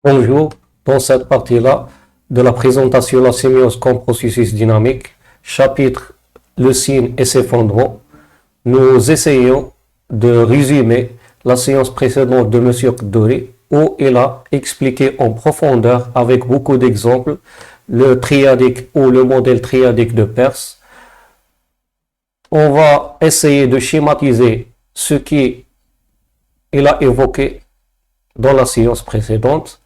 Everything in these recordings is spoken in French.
Bonjour, dans cette partie-là de la présentation de la sémiose comme processus dynamique, chapitre le signe et ses fondements, nous essayons de résumer la séance précédente de M. Kdori où il a expliqué en profondeur avec beaucoup d'exemples le triadique ou le modèle triadique de Peirce. On va essayer de schématiser ce qu'il a évoqué dans la séance précédente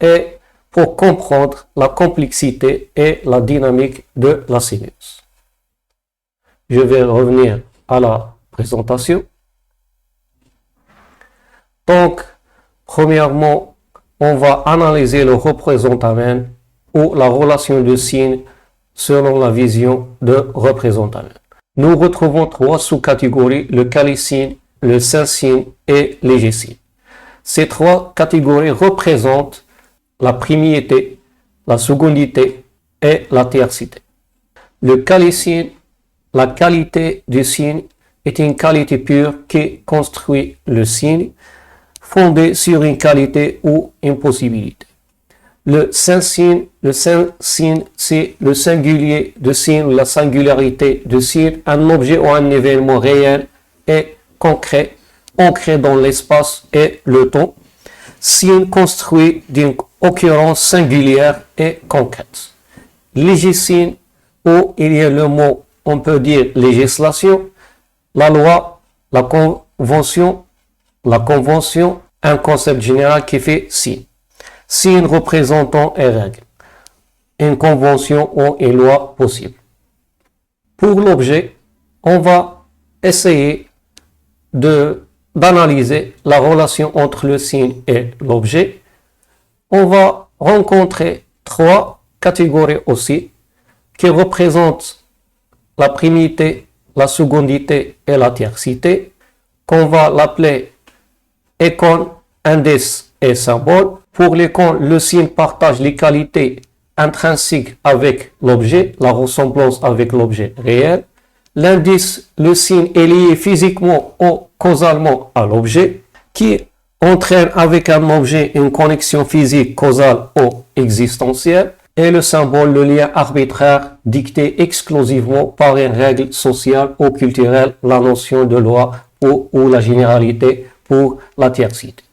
et pour comprendre la complexité et la dynamique de la sémiose. Je vais revenir à la présentation. Donc, premièrement, on va analyser le représentamène ou la relation de signes selon la vision de représentamène. Nous retrouvons trois sous-catégories, le quali-signe, le saint-signe et l'égé-signe. Ces trois catégories représentent la primité, la secondité et la tiercité. Le quali-signe, la qualité du signe est une qualité pure qui construit le signe, fondée sur une qualité ou une possibilité. Le saint-signe, c'est le singulier de signe, la singularité de signe, un objet ou un événement réel et concret, ancré dans l'espace et le temps, signe construit d'une occurrence singulière et concrète. Légé-signe, où il y a le mot, on peut dire législation, la loi, la convention, un concept général qui fait signe. Signe représentant une règle, une convention ou une loi possible. Pour l'objet, on va essayer d'analyser la relation entre le signe et l'objet. On va rencontrer trois catégories aussi qui représentent la primité, la secondité et la tiercité, qu'on va l'appeler icône, indice et symbole. Pour l'icône, le signe partage les qualités intrinsèques avec l'objet, la ressemblance avec l'objet réel. L'indice, le signe est lié physiquement ou causalement à l'objet, qui entraîne avec un objet une connexion physique, causale ou existentielle. Et le symbole, le lien arbitraire dicté exclusivement par une règle sociale ou culturelle, la notion de loi ou la généralité pour la tiercité.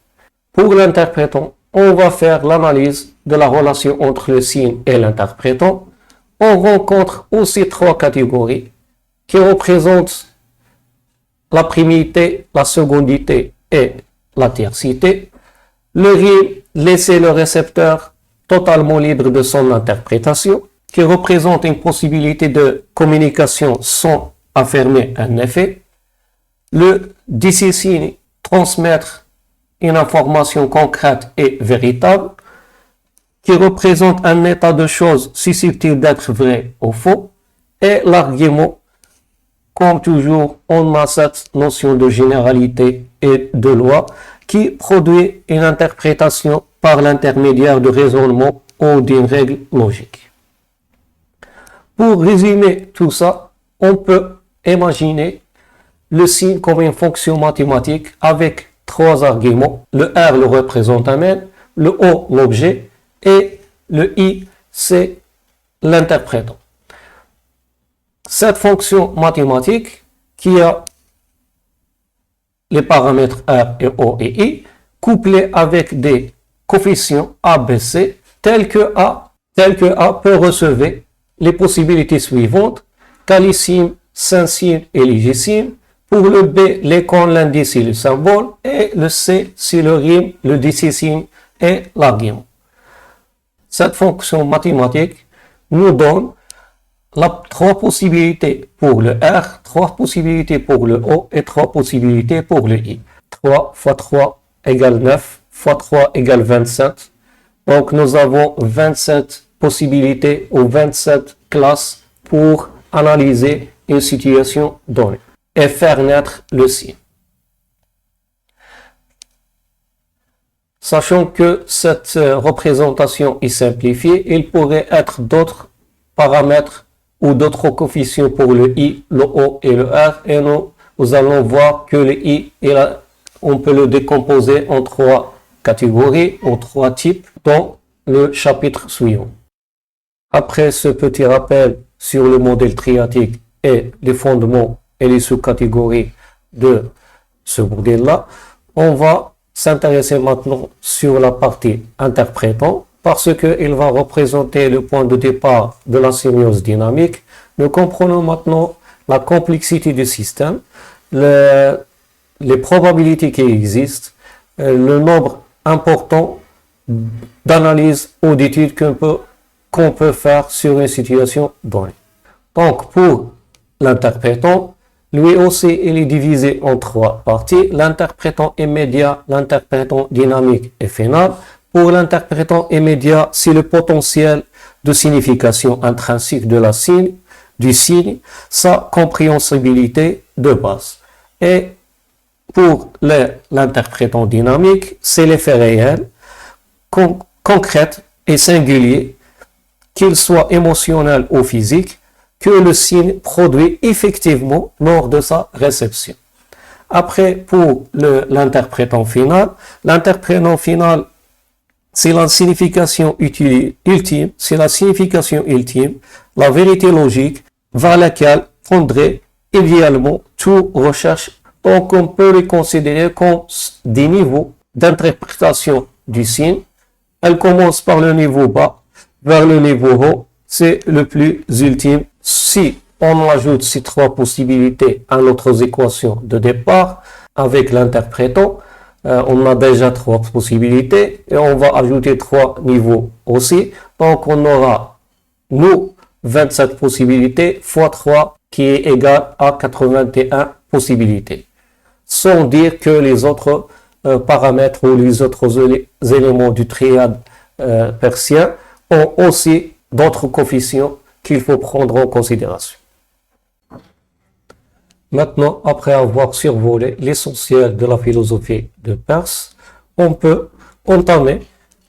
Pour l'interprétant, on va faire l'analyse de la relation entre le signe et l'interprétant. On rencontre aussi trois catégories qui représentent la primité, la secondité et la tiercité. Le rime, laisser le récepteur totalement libre de son interprétation, qui représente une possibilité de communication sans affirmer un effet. Le décision, transmettre une information concrète et véritable, qui représente un état de choses susceptible d'être vrai ou faux. Et l'argument, comme toujours, on a cette notion de généralité et de loi qui produit une interprétation par l'intermédiaire de raisonnement ou d'une règle logique. Pour résumer tout ça, on peut imaginer le signe comme une fonction mathématique avec trois arguments. Le R, le représentamène, le O, l'objet, et le I, c'est l'interprétant. Cette fonction mathématique qui a les paramètres R et O et I, couplés avec des coefficients A, B, C, tels que A peut recevoir les possibilités suivantes, quali-signe, saint-signe et légé-signe. Pour le B, l'icône, l'indice et le symbole, et le C, c'est le rime, le décision et l'argument. Cette fonction mathématique nous donne trois possibilités pour le R, trois possibilités pour le O et trois possibilités pour le I. 3 fois 3 égale 9, fois 3 égale 27. Donc nous avons 27 possibilités ou 27 classes pour analyser une situation donnée et faire naître le signe. Sachant que cette représentation est simplifiée, il pourrait être d'autres paramètres ou d'autres coefficients pour le I, le O et le R, et nous allons voir que le I, on peut le décomposer en trois catégories ou 3 types dans le chapitre suivant. Après ce petit rappel sur le modèle triadique et les fondements et les sous-catégories de ce modèle-là, on va s'intéresser maintenant sur la partie interprétant parce qu'il va représenter le point de départ de la sémiose dynamique. Nous comprenons maintenant la complexité du système, les probabilités qui existent, le nombre important d'analyses ou d'études qu'on peut faire sur une situation donnée. Donc, pour l'interprétant, lui aussi, il est divisé en 3 parties. L'interprétant immédiat, l'interprétant dynamique et final. Pour l'interprétant immédiat, c'est le potentiel de signification intrinsèque de la signe, du signe, sa compréhensibilité de base. Et pour l'interprétant dynamique, c'est l'effet réel, concret et singulier, qu'il soit émotionnel ou physique, que le signe produit effectivement lors de sa réception. Après, pour l'interprétant final, c'est la signification ultime, la vérité logique vers laquelle fondrait idéalement toute recherche. Donc, on peut les considérer comme des niveaux d'interprétation du signe. Elle commence par le niveau bas vers le niveau haut, c'est le plus ultime. Si on ajoute ces 3 possibilités à notre équation de départ avec l'interprétant, on a déjà 3 possibilités et on va ajouter 3 niveaux aussi. Donc on aura, nous, 27 possibilités fois 3 qui est égal à 81 possibilités. Sans dire que les autres paramètres ou les autres éléments du triade persien ont aussi d'autres coefficients qu'il faut prendre en considération. Maintenant, après avoir survolé l'essentiel de la philosophie de Peirce, on peut entamer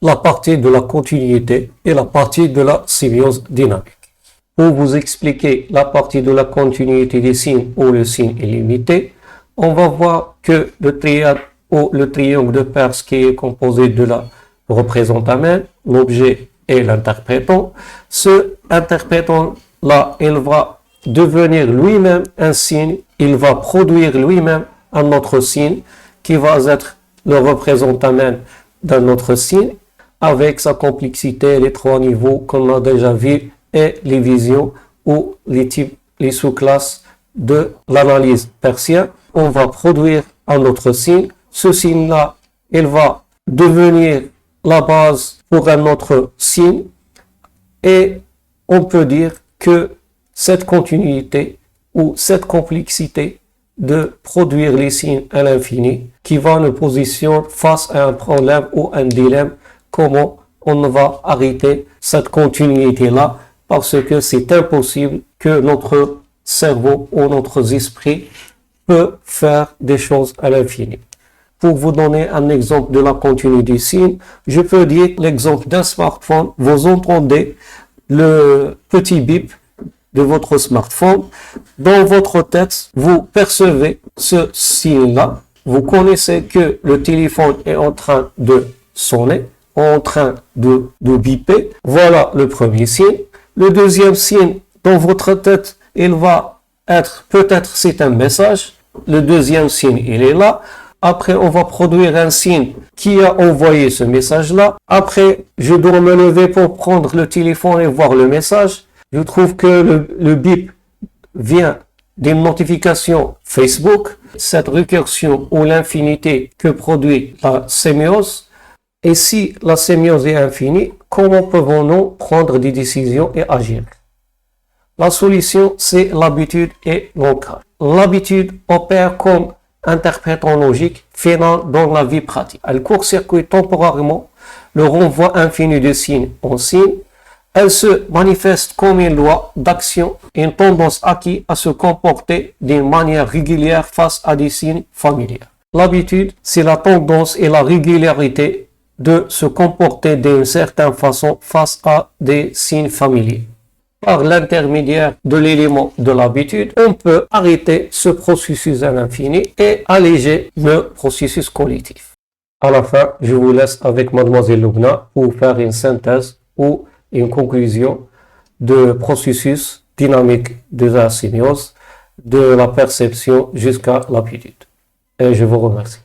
la partie de la continuité et la partie de la sémiose dynamique. Pour vous expliquer la partie de la continuité des signes où le signe est limité, on va voir que le triade ou le triangle de Peirce qui est composé de la représentamène, l'objet et l'interprétant, ce interprétant-là, il va devenir lui-même un signe, il va produire lui-même un autre signe qui va être le représentamène d'un autre signe avec sa complexité, les 3 niveaux qu'on a déjà vus et les visions ou les types, les sous-classes de l'analyse persienne. On va produire un autre signe. Ce signe-là, il va devenir la base pour un autre signe et on peut dire que cette continuité ou cette complexité de produire les signes à l'infini qui va nous positionner face à un problème ou un dilemme, comment on va arrêter cette continuité-là parce que c'est impossible que notre cerveau ou notre esprit peut faire des choses à l'infini. Pour vous donner un exemple de la continuité des signes, je peux dire l'exemple d'un smartphone. Vous entendez le petit bip de votre smartphone. Dans votre tête, vous percevez ce signe-là. Vous connaissez que le téléphone est en train de sonner, en train de biper. Voilà le premier signe. Le deuxième signe, dans votre tête, il va être, peut-être c'est un message. Le deuxième signe, il est là. Après, on va produire un signe qui a envoyé ce message-là. Après, je dois me lever pour prendre le téléphone et voir le message. Je trouve que le bip vient d'une notification Facebook. Cette récursion ou l'infinité que produit la sémiose. Et si la sémiose est infinie, comment pouvons-nous prendre des décisions et agir? La solution, c'est l'habitude et l'ancrage. L'habitude opère comme interprétant logique final dans la vie pratique. Elle court-circuite temporairement le renvoi infini de signe en signe. Elle se manifeste comme une loi d'action, une tendance acquise à se comporter d'une manière régulière face à des signes familiers. L'habitude, c'est la tendance et la régularité de se comporter d'une certaine façon face à des signes familiers. Par l'intermédiaire de l'élément de l'habitude, on peut arrêter ce processus à l'infini et alléger le processus collectif. À la fin, je vous laisse avec Mademoiselle Lubna pour faire une synthèse ou une conclusion de processus dynamique de la sémiose, de la perception jusqu'à l'aptitude. Et je vous remercie.